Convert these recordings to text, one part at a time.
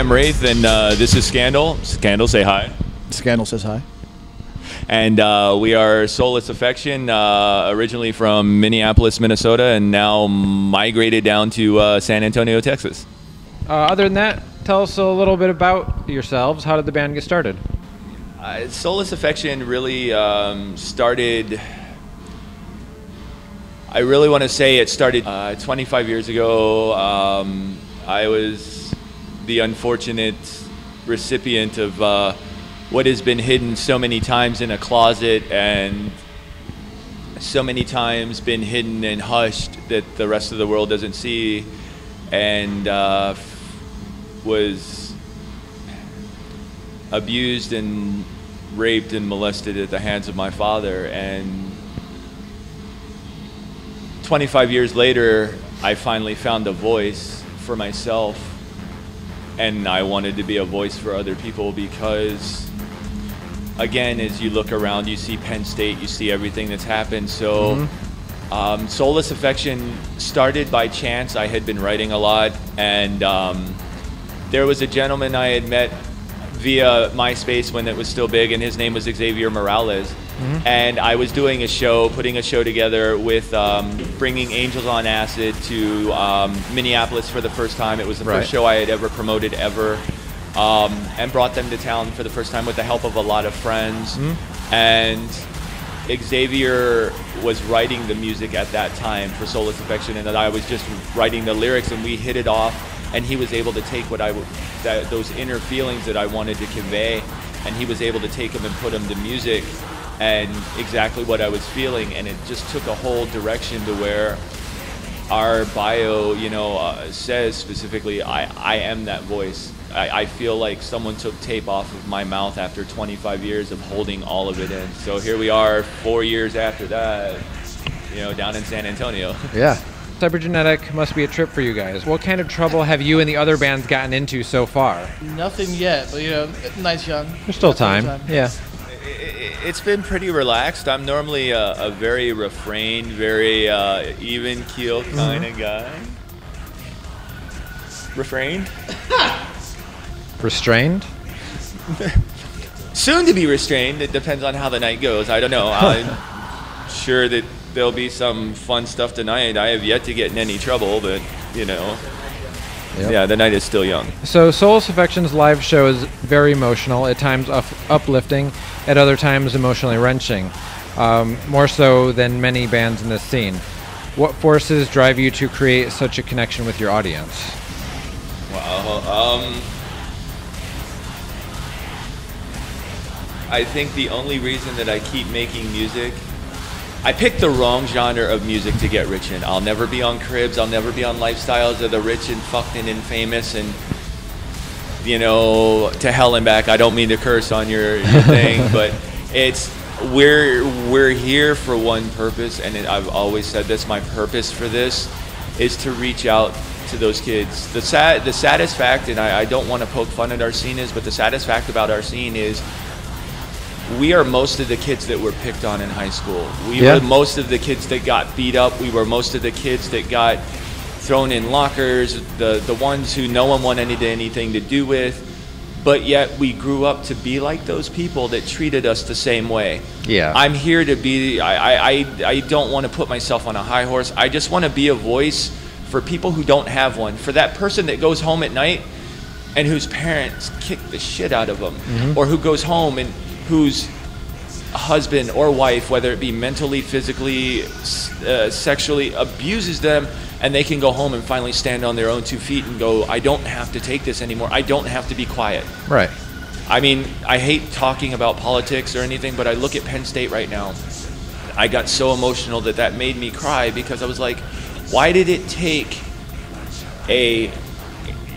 am Wraith, and this is Scandal. Scandal, say hi. Scandal says hi. And we are Souless Affection, originally from Minneapolis, Minnesota, and now migrated down to San Antonio, Texas. Other than that, tell us a little bit about yourselves. How did the band get started? Souless Affection really started, I really want to say it started 25 years ago. I was the unfortunate recipient of what has been hidden so many times in a closet and so many times been hidden and hushed that the rest of the world doesn't see, and was abused and raped and molested at the hands of my father. And 25 years later, I finally found a voice for myself, and I wanted to be a voice for other people because, again, as you look around, you see Penn State, you see everything that's happened. So Souless Affection started by chance. I had been writing a lot, and there was a gentleman I had met via MySpace when it was still big, and his name was Xavier Morales. And I was doing a show, putting a show together with bringing Angels on Acid to Minneapolis for the first time. It was the first show I had ever promoted ever, and brought them to town for the first time with the help of a lot of friends. And Xavier was writing the music at that time for Souless Affection, and that I was just writing the lyrics, and we hit it off. And he was able to take what those inner feelings that I wanted to convey, and he was able to take them and put them to music, and exactly what I was feeling. And it just took a whole direction to where our bio, says specifically, I am that voice. I feel like someone took tape off of my mouth after 25 years of holding all of it in. So here we are 4 years after that, down in San Antonio. Yeah. Cybergenetic must be a trip for you guys. What kind of trouble have you and the other bands gotten into so far? Nothing yet, but nice young. There's still time. Yeah. It's been pretty relaxed. I'm normally a very refrained, very even keel kind of guy. Refrained? Restrained? Soon to be restrained. It depends on how the night goes. I don't know. I'm sure that there'll be some fun stuff tonight. I have yet to get in any trouble, but yeah, the night is still young. So Souless Affection's live show is very emotional, at times uplifting, at other times emotionally wrenching, more so than many bands in this scene. What forces drive you to create such a connection with your audience? Wow. I think the only reason that I keep making music, I picked the wrong genre of music to get rich in. I'll never be on Cribs. I'll never be on Lifestyles of the Rich and Fucked and Famous and, to hell and back. I don't mean to curse on your thing, but we're here for one purpose, and I've always said this, my purpose for this is to reach out to those kids. The saddest fact, and I don't want to poke fun at our scene but the saddest fact about our scene is we are most of the kids that were picked on in high school. We were most of the kids that got beat up. We were most of the kids that got thrown in lockers, the ones who no one wanted anything to do with, but yet we grew up to be like those people that treated us the same way. Yeah. I'm here to be, I don't want to put myself on a high horse. I just want to be a voice for people who don't have one, for that person that goes home at night and whose parents kick the shit out of them, or who goes home and whose husband or wife, whether it be mentally, physically, sexually, abuses them, and they can go home and finally stand on their own 2 feet and go, I don't have to take this anymore. I don't have to be quiet. Right. I mean, I hate talking about politics or anything, but I look at Penn State right now. I got so emotional that made me cry, because I was like, why did it take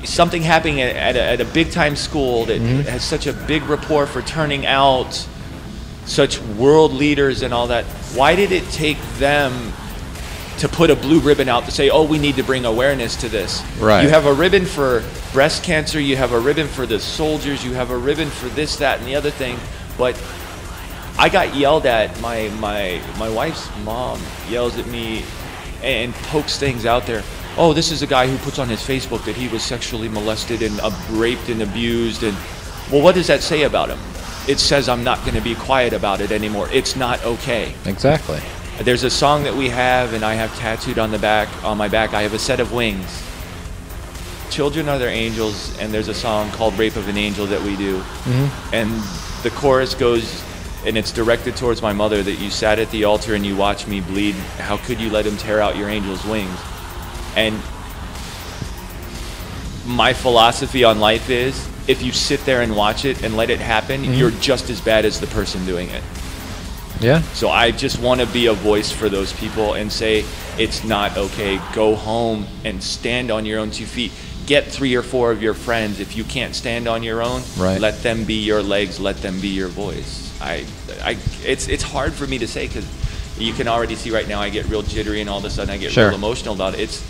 something happening at a big time school that has such a big rapport for turning out such world leaders and all that? Why did it take them to put a blue ribbon out to say, oh, we need to bring awareness to this? Right. You have a ribbon for breast cancer, you have a ribbon for the soldiers, you have a ribbon for this, that, and the other thing, but I got yelled at. My wife's mom yells at me and pokes things out there. oh, this is a guy who puts on his Facebook that he was sexually molested and raped and abused. And, well, what does that say about him? It says I'm not going to be quiet about it anymore. It's not okay. Exactly. There's a song that we have, and I have tattooed on my back, I have a set of wings. Children are their angels, and there's a song called Rape of an Angel that we do. And the chorus goes, and it's directed towards my mother, that you sat at the altar and you watched me bleed. How could you let him tear out your angel's wings? And my philosophy on life is, if you sit there and watch it and let it happen, you're just as bad as the person doing it. Yeah. So I just want to be a voice for those people and say, it's not okay. Go home and stand on your own 2 feet. Get 3 or 4 of your friends. If you can't stand on your own, let them be your legs. Let them be your voice. It's hard for me to say, because you can already see right now I get real jittery, and all of a sudden I get real emotional about it.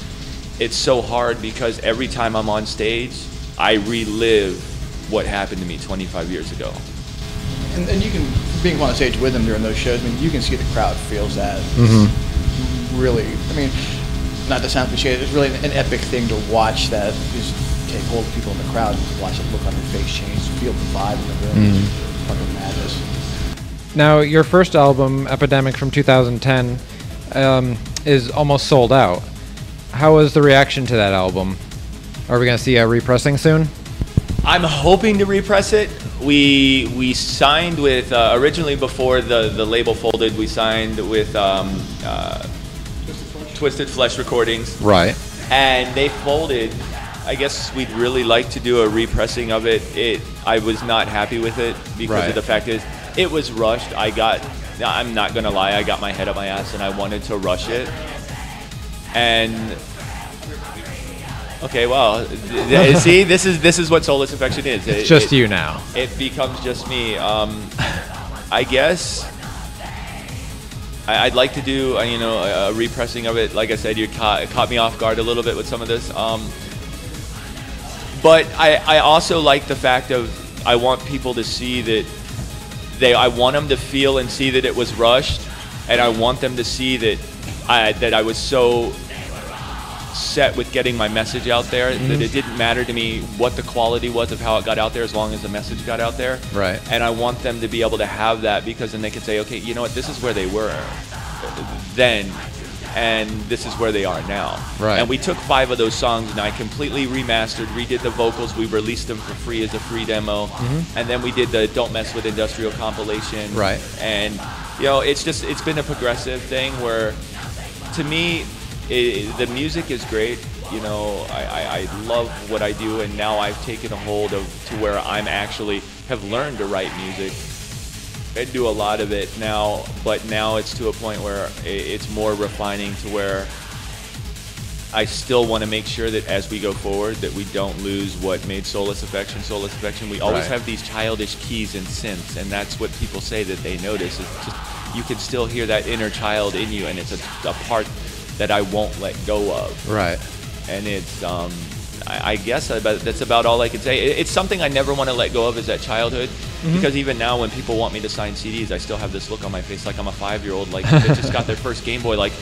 It's so hard, because every time I'm on stage, I relive what happened to me 25 years ago. And you can, being on stage with them during those shows, I mean, you can see the crowd feels that. Really, I mean, not to sound cliche, it's really an epic thing to watch that just take hold of people in the crowd and watch the look on their face change, feel the vibe in the room. Fucking madness. Now, your first album, Epidemic from 2010, is almost sold out. How was the reaction to that album? Are we going to see a repressing soon? I'm hoping to repress it. We signed with, originally before the label folded, we signed with Twisted Flesh Recordings. Right. And they folded. I guess we'd really like to do a repressing of it. I was not happy with it, because of the fact is, it was rushed. I'm not going to lie, I got my head up my ass and I wanted to rush it. And okay, well, see, this is what Souless Affection is. It's just you now. It becomes just me. I guess I'd like to do a repressing of it. Like I said, you caught me off guard a little bit with some of this. But I also like the fact of, I want people to see that I want them to feel and see that it was rushed, and I want them to see that I was so set with getting my message out there that it didn't matter to me what the quality was of how it got out there, as long as the message got out there. Right. And I want them to be able to have that, because then they can say, okay, you know what, this is where they were then, and this is where they are now. Right. And we took 5 of those songs and I completely remastered, redid the vocals. We released them for free as a free demo. And then we did the Don't Mess With Industrial compilation. Right. And it's been a progressive thing where, to me, the music is great. I love what I do, and now I've taken a hold to where I'm actually have learned to write music. I do a lot of it now, but now it's to a point where it's more refining, to where I still want to make sure that as we go forward that we don't lose what made Souless Affection Souless Affection. We always have these childish keys and synths, and that's what people say that they notice. It's just, you can still hear that inner child in you, and it's a part that I won't let go of. Right. And it's I guess that's about all I can say. It's something I never want to let go of, is that childhood. Because even now when people want me to sign CDs, I still have this look on my face like I'm a 5-year-old, like that just got their first Game Boy, like,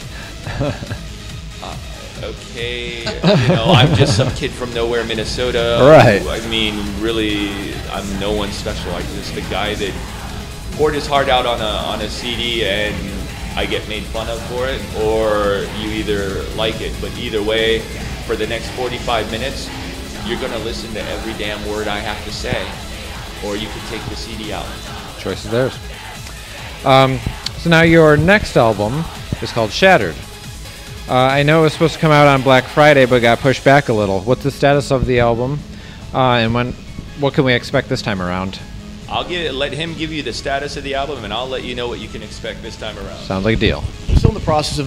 okay, I'm just some kid from nowhere, Minnesota. Right. I mean, really, I'm no one special. I'm just a guy that poured his heart out on a CD, and I get made fun of for it, or you either like it. But either way, for the next 45 minutes, you're going to listen to every damn word I have to say, or you can take the CD out. Choice is theirs. So now your next album is called Shattered. I know it was supposed to come out on Black Friday, but got pushed back a little. What's the status of the album, and what can we expect this time around? Let him give you the status of the album, and I'll let you know what you can expect this time around. Sounds like a deal. I'm still in the process of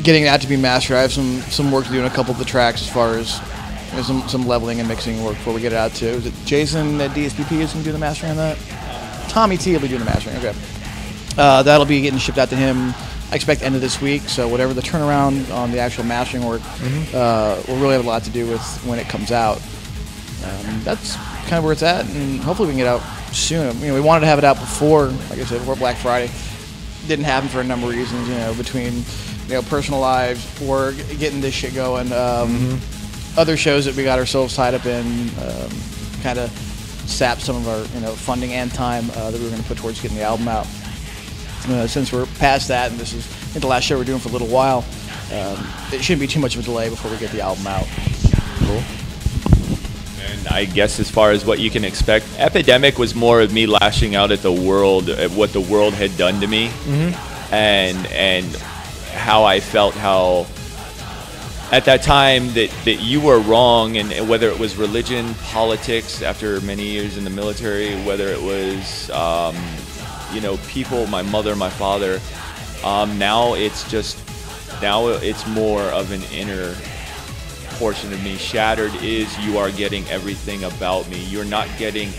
getting that to be mastered. I have some work to do on a couple of the tracks, as far as some leveling and mixing work before we get it out to. Is it Jason at DSPP is going to do the mastering on that? Tommy T will be doing the mastering. Okay. That'll be getting shipped out to him, I expect, end of this week. So whatever the turnaround on the actual mastering work will really have a lot to do with when it comes out. That's kind of where it's at, and hopefully we can get out soon. We wanted to have it out before, like I said, before Black Friday. Didn't happen for a number of reasons, between personal lives, work, getting this shit going. Other shows that we got ourselves tied up in, kind of sapped some of our funding and time that we were going to put towards getting the album out. Since we're past that, and this is the last show we're doing for a little while, it shouldn't be too much of a delay before we get the album out. Cool. And I guess as far as what you can expect, Epidemic was more of me lashing out at the world, at what the world had done to me, and how I felt, how at that time that you were wrong, and whether it was religion, politics, after many years in the military, whether it was people, my mother, my father, now it's more of an inner portion of me. Shattered is you are getting everything about me. You're not getting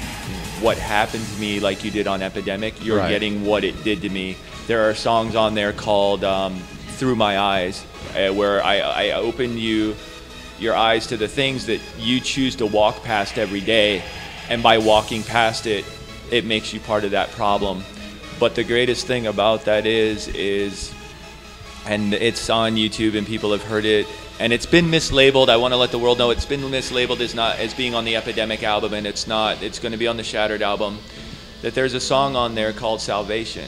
what happened to me like you did on Epidemic. You're getting what it did to me. There are songs on there called Through My Eyes, where I open your eyes to the things that you choose to walk past every day, and by walking past it, it makes you part of that problem. But the greatest thing about that is, and it's on YouTube and people have heard it, and it's been mislabeled. I want to let the world know it's been mislabeled as being on the Epidemic album, and it's not. It's going to be on the Shattered album. That there's a song on there called Salvation.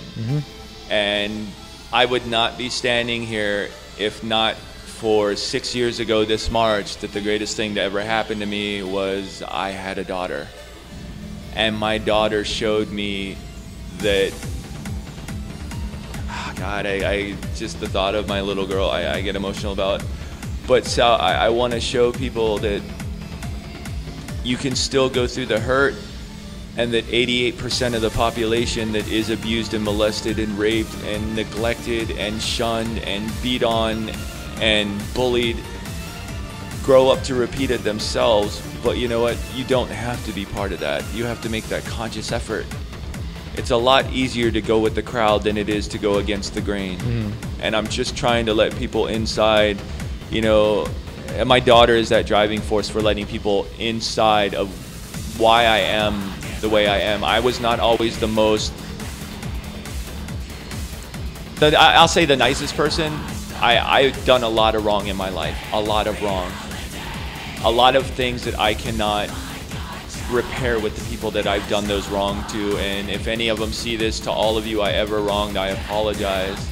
And I would not be standing here if not for 6 years ago this March, that the greatest thing to ever happen to me was I had a daughter. And my daughter showed me that, God, I just the thought of my little girl, I get emotional about. But so I want to show people that you can still go through the hurt, and that 88% of the population that is abused and molested and raped and neglected and shunned and beat on and bullied grow up to repeat it themselves. But you know what? You don't have to be part of that. You have to make that conscious effort. It's a lot easier to go with the crowd than it is to go against the grain. And I'm just trying to let people inside, and my daughter is that driving force for letting people inside of why I am the way I am. I was not always the most, I'll say the nicest person. I've done a lot of wrong in my life, a lot of wrong. A lot of things that I cannot repair with the people that I've done those wrong to, and if any of them see this, to all of you I ever wronged, I apologize.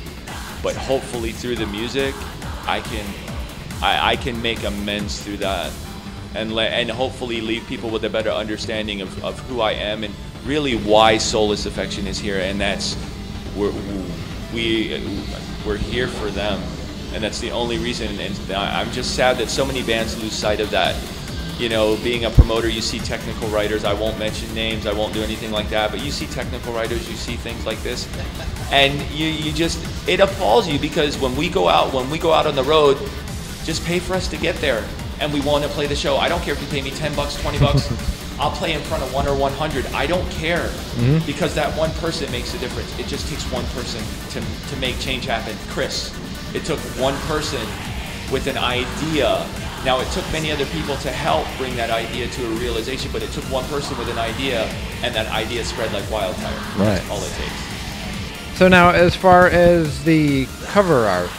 But hopefully through the music, I can make amends through that, and hopefully leave people with a better understanding of who I am and really why Soulless Affection is here, and that's we're here for them, and that's the only reason. And I'm just sad that so many bands lose sight of that. Being a promoter, you see technical writers. I won't mention names. I won't do anything like that. But you see technical writers. You see things like this, and you just, it appalls you, because when we go out on the road, just pay for us to get there, and we want to play the show. I don't care if you pay me $10, $20. I'll play in front of 1 or 100. I don't care, because that one person makes a difference. It just takes one person to make change happen. Chris, it took one person with an idea. Now, it took many other people to help bring that idea to a realization, but it took one person with an idea, and that idea spread like wildfire. Right. That's all it takes. So now, as far as the cover art,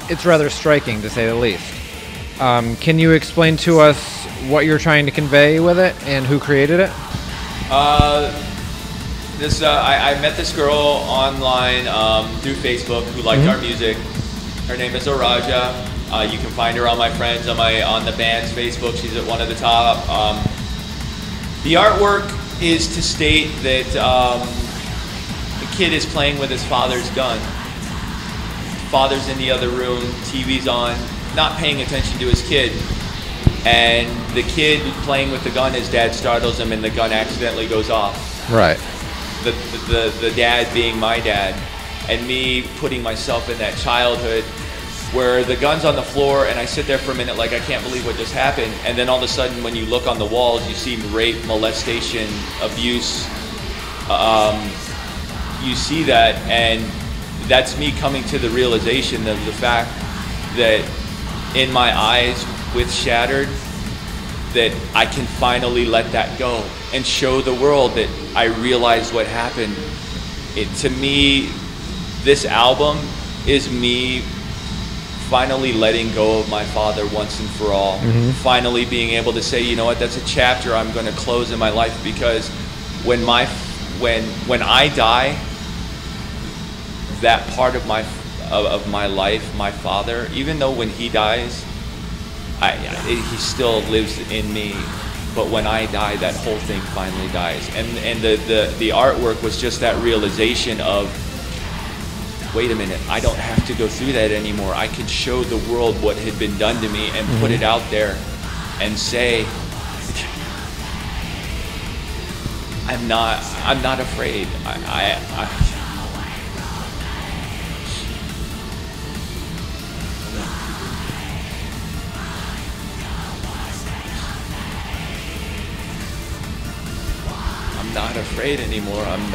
it's rather striking, to say the least. Can you explain to us what you're trying to convey with it and who created it? I met this girl online through Facebook who liked our music. Her name is Araja. You can find her on my friends on the band's Facebook. She's at one of the top. The artwork is to state that the kid is playing with his father's gun. Father's in the other room, TV's on, not paying attention to his kid. And the kid playing with the gun, his dad startles him, and the gun accidentally goes off. Right. The dad being my dad, and me putting myself in that childhood where the gun's on the floor, and I sit there for a minute like I can't believe what just happened. And then all of a sudden, when you look on the walls, you see rape, molestation, abuse. You see that, and that's me coming to the realization of the fact that in my eyes with Shattered, that I can finally let that go and show the world that I realized what happened. To me, this album is me finally letting go of my father once and for all. Finally being able to say, you know what, that's a chapter I'm going to close in my life, because when I die, that part of my life, my father, even though when he dies, he still lives in me. But when I die, that whole thing finally dies. And the artwork was just that realization of, wait a minute, I don't have to go through that anymore. I could show the world what had been done to me and put it out there and say, I'm not afraid. I'm not afraid anymore. I'm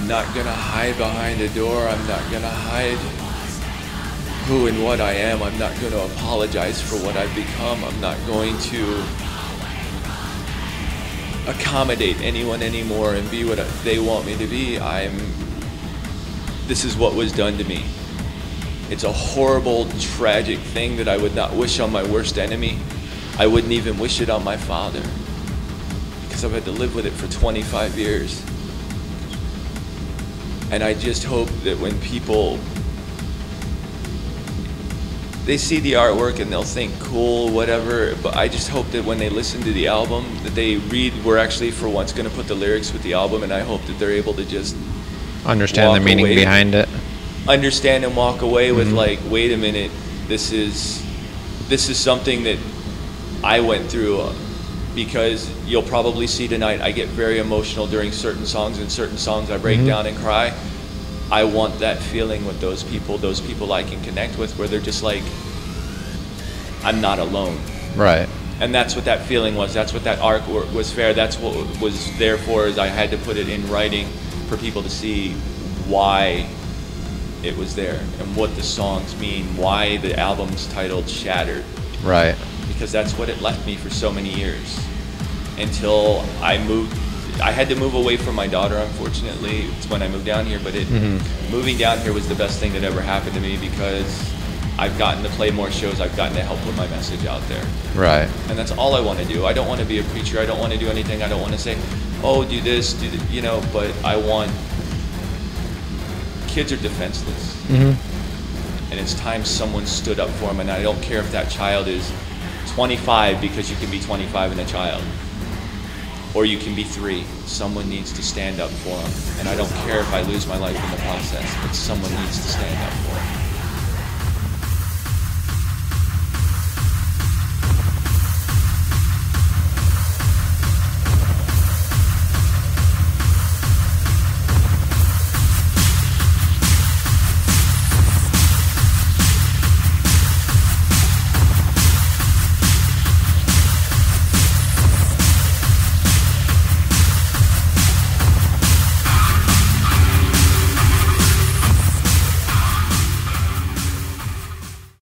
not gonna hide behind a door. I'm not gonna hide who and what I am. I'm not gonna apologize for what I've become. I'm not going to accommodate anyone anymore and be what they want me to be. This is what was done to me. It's a horrible, tragic thing that I would not wish on my worst enemy. I wouldn't even wish it on my father, because I've had to live with it for 25 years. And I just hope that when people, they see the artwork and they'll think cool, whatever, but I just hope that when they listen to the album, that they read, we're actually for once going to put the lyrics with the album, and I hope that they're able to just understand the meaning behind it. Understand and walk away with like, wait a minute, this is something that I went through. Because you'll probably see tonight, I get very emotional during certain songs, and certain songs I break down and cry. I want that feeling with those people I can connect with, where they're just like, I'm not alone. Right. And that's what that feeling was. That's what that arc was fair. That's what was there for, is I had to put it in writing for people to see why it was there and what the songs mean, why the album's titled Shattered. Right. Because that's what it left me for so many years, until I moved. I had to move away from my daughter, unfortunately. It's when I moved down here, but moving down here was the best thing that ever happened to me, because I've gotten to play more shows. I've gotten to help put my message out there. Right. And that's all I want to do. I don't want to be a preacher. I don't want to do anything. I don't want to say, oh, do this, do that, you know, but I want, kids are defenseless. And it's time someone stood up for them, and I don't care if that child is 25, because you can be 25 and a child, or you can be 3. Someone needs to stand up for them, and I don't care if I lose my life in the process, but someone needs to stand up for them.